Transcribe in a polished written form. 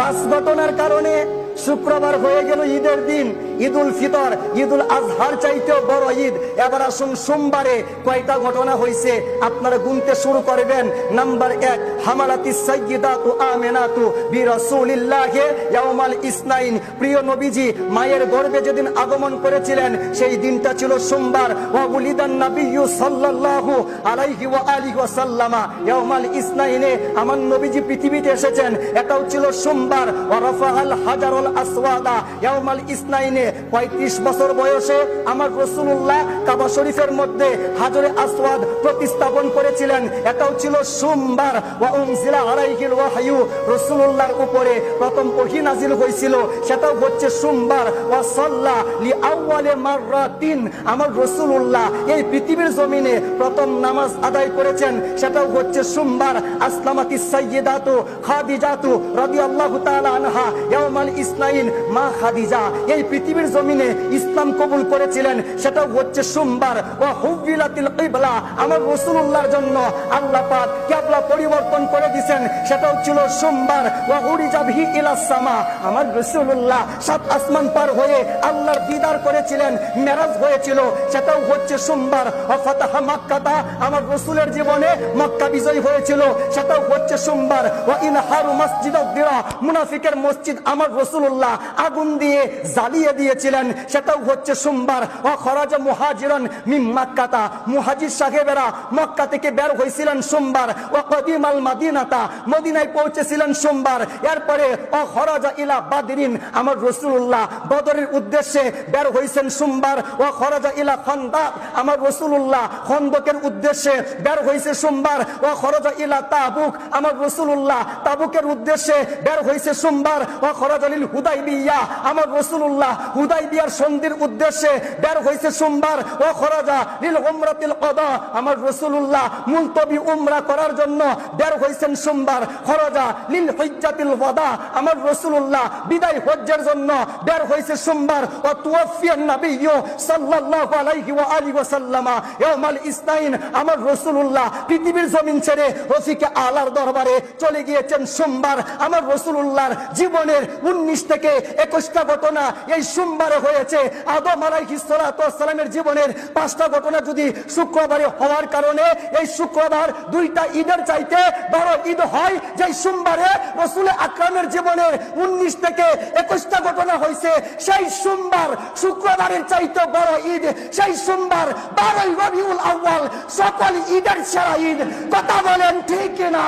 5 ঘটনার কারণে শুক্রবার হয়ে গেল ঈদের দিন, ঈদুল ফিতর, ঈদুল আজহার চাইতেও বড় ঈদ। এবার আসুন সোমবারে কয়টা ঘটনা হয়েছে আপনারা গুনতে শুরু করবেন। নাম্বার 1, হামালাতিস সাইয়্যিদাতু আমিনাতু বিরাসূলিল্লাহি ইয়াউমাল ইসনাইন। প্রিয় নবীজি মায়ের গর্ভে যেদিন আগমন করেছিলেন সেই দিনটা ছিল সোমবার। ওয়া উলিদান নাবিয়্যু সাল্লাল্লাহু আলাইহি ওয়া আলিহি ওয়াসাল্লামা ইয়াউমাল ইসনাইনে। আমার নবীজি পৃথিবীতে এসেছেন এটাও ছিল সোমবার। ওয়া রাফাআল হাজারুল আসওয়াদা ইয়াউমাল ইসনাইনে। 35 বছর বয়সে আমার রাসূলুল্লাহ কাবা শরীফের মধ্যে হাজরে আসওয়াদ প্রতিস্থাপন করেছিলেন, এটাও ছিল সোমবার। ওয়া উনজিলা আলাইহিল ওয়াহয়ু, রাসূলুল্লাহর উপরে প্রথম ওহী নাজিল হয়েছিল, সেটাও হচ্ছে সোমবার। ওয়া সাল্লা লিআউয়ালি মাররাতিন, আমার রাসূলুল্লাহ এই পৃথিবীর জমিনে প্রথম নামাজ আদায় করেছেন, সেটাও হচ্ছে সোমবার। আসলামাতিস সাইয়্যিদাতু খাদিজাতু রাদিয়াল্লাহু তাআলা আনহা ইয়াউমাল ইসনাইন। মা খাদিজা এই পৃথিবীর জমিনে ইসলাম কবুল করেছিলেন, সেটাও হচ্ছে সোমবার। ওয়া হুবিলাতিল কিবলা, আমার রাসূলুল্লাহর জন্য আল্লাহ পাক কিবলা পরিবর্তন করে দিবেন, সেটাও ছিল সোমবার। ওয়া উরিজা বিহি ইলাস সামা, আমার রাসূলুল্লাহ 7 আসমান পার হয়ে আল্লাহর দিদার করেছিলেন, মেরাজ হয়েছিল, সেটাও হচ্ছে সোমবার। ওয়া ফাতাহা মক্কাতা, আমার রাসূলের জীবনে মক্কা বিজয় হয়েছিল, সেটাও হচ্ছে সোমবার। ওয়া ইনহারু মসজিদুদ দিরা, মুনাফিকের মসজিদ আমার রাসূলুল্লাহ আগুন দিয়ে জ্বালিয়ে দিয়েছিলেন, সেটাও হচ্ছে সোমবার। ওয়া খরাজা মুহাজিরান মিন মক্কাতা, মুহাজির সাহেবেরা মক্কা থেকে বের হয়েছিলেন সোমবার। ওয়া কদিমাল মাদিনাতা, মদিনায় পৌঁছেছিলেন সোমবার। এরপরে ওয়া খরাজা ইলা বাদরিন, আমার রাসূলুল্লাহ বদরের উদ্দেশ্যে বের হয়েছেন সোমবার। ওয়া খরাজা ইলা খান্দাক, আমার রাসূলুল্লাহ খন্দকের উদ্দেশ্যে বের হয়েছে সোমবার। ওয়া খরাজা ইলা তাবুক, আমার রাসূলুল্লাহ তাবুকের উদ্দেশ্যে বের হয়েছে সোমবার। ওয়া খরাজা লিল হুদাইবিয়া, আমার রাসূলুল্লাহ হুদাইবিয়ার সন্ধির উদ্দেশ্যে বের হয়েছে সোমবার। ওয়া খরাজা লিল উমরাতিল কদা, আমার রাসূলুল্লাহ মুলতবি উমরা করার জন্য বের হয়েছেন সোমবার। খরাজা লিল হিজ্জাতিল ওয়াদা, আমার রাসূলুল্লাহ বিদায় হজ্জের জন্য বের হয়েছে সোমবার। ওয়া তুওয়াফিয়ান নাবিয়্যু সাল্লাল্লাহু আলাইহি ওয়া আলিহি ওয়াসাল্লামা ইয়াউমাল ইসনাইন, আমার রাসূলুল্লাহ পৃথিবীর জমিন ছেড়ে রফিকে আলার দরবারে চলে গিয়েছেন সোমবার। আমার রাসূলুল্লাহর জীবনের 19 থেকে 21টা ঘটনা এই সোমবারে হয়েছে। আদম আলাইহিস সালাতু ওয়াস সালামের জীবনের 5টা ঘটনা যদি শুক্রবারে হওয়ার কারণে এই শুক্রবার 2টা ঈদের চাইতে বড় ঈদ হয়, যে সোমবারে রাসূল আকরামের জীবনের 19 থেকে 21টা ঘটনা হয়েছে। সেই সোমবার শুক্রবারের চাইতে বড় ঈদ, সেই সোমবার 12 রবিউল আউয়াল, সকল ঈদের সেরা ঈদ। কথা বলেন ঠিক কিনা?